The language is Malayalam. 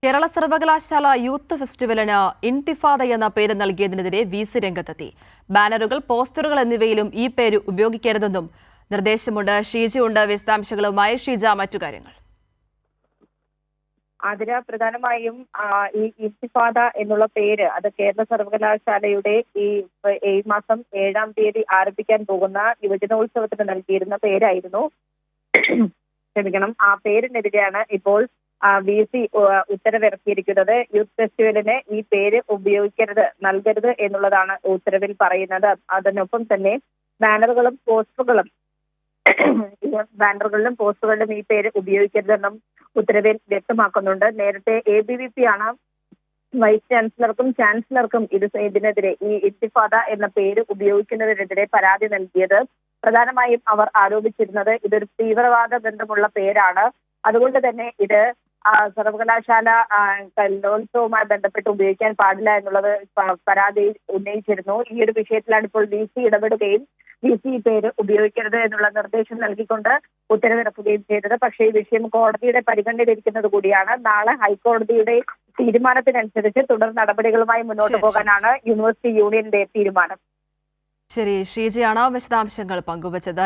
കേരള സർവകലാശാല യൂത്ത് ഫെസ്റ്റിവലിന് ഇൻതിഫാദ എന്ന പേര് നൽകിയതിനെതിരെ വി.സി രംഗത്തെത്തി. ബാനറുകൾ, പോസ്റ്ററുകൾ എന്നിവയിലും ഈ പേര് ഉപയോഗിക്കരുതെന്നും നിർദ്ദേശമുണ്ട്. ഷീജയുണ്ട് വിശദാംശങ്ങളുമായി. ഷീജ, മറ്റു കാര്യങ്ങൾ. അതിന് പ്രധാനമായും ഈ ഇൻതിഫാദ എന്നുള്ള പേര് അത് കേരള സർവകലാശാലയുടെ ഈ മാസം 7-ാം തീയതി ആരംഭിക്കാൻ പോകുന്ന യുവജനോത്സവത്തിന് നൽകിയിരുന്ന പേരായിരുന്നു. ക്ഷമിക്കണം, ആ പേരിനെതിരെയാണ് ഇപ്പോൾ വി.സി ഉത്തരവിറക്കിയിരിക്കുന്നത്. യൂത്ത് ഫെസ്റ്റിവലിന് ഈ പേര് നൽകരുത് എന്നുള്ളതാണ് ഉത്തരവിൽ പറയുന്നത്. അതിനൊപ്പം തന്നെ ബാനറുകളിലും പോസ്റ്ററുകളിലും ഈ പേര് ഉപയോഗിക്കരുതെന്നും ഉത്തരവിൽ വ്യക്തമാക്കുന്നുണ്ട്. നേരത്തെ ABVP ആണ് വൈസ് ചാൻസലർക്കും ഇതിനെതിരെ ഈ ഇൻതിഫാദ എന്ന പേര് ഉപയോഗിക്കുന്നതിനെതിരെ പരാതി നൽകിയത്. പ്രധാനമായും അവർ ആരോപിച്ചിരുന്നത് ഇതൊരു തീവ്രവാദ ബന്ധമുള്ള പേരാണ്. അതുകൊണ്ട് തന്നെ ഇത് സർവകലാശാല കലോത്സവവുമായി ബന്ധപ്പെട്ട് ഉപയോഗിക്കാൻ പാടില്ല എന്നുള്ളത് പരാതി ഉന്നയിച്ചിരുന്നു. ഈ ഒരു വിഷയത്തിലാണ് ഇപ്പോൾ വി.സി ഇടപെടുകയും വി.സി പേര് ഉപയോഗിക്കരുത് എന്നുള്ള നിർദ്ദേശം നൽകിക്കൊണ്ട് ഉത്തരവിറക്കുകയും ചെയ്തത്. പക്ഷേ ഈ വിഷയം കോടതിയുടെ പരിഗണനയിലിരിക്കുന്നത് കൂടിയാണ്. നാളെ ഹൈക്കോടതിയുടെ തീരുമാനത്തിനനുസരിച്ച് തുടർ നടപടികളുമായി മുന്നോട്ട് പോകാനാണ് യൂണിവേഴ്സിറ്റി യൂണിയന്റെ തീരുമാനം. ശരി, ഷീജയാണ് വിശദാംശങ്ങൾ പങ്കുവച്ചത്.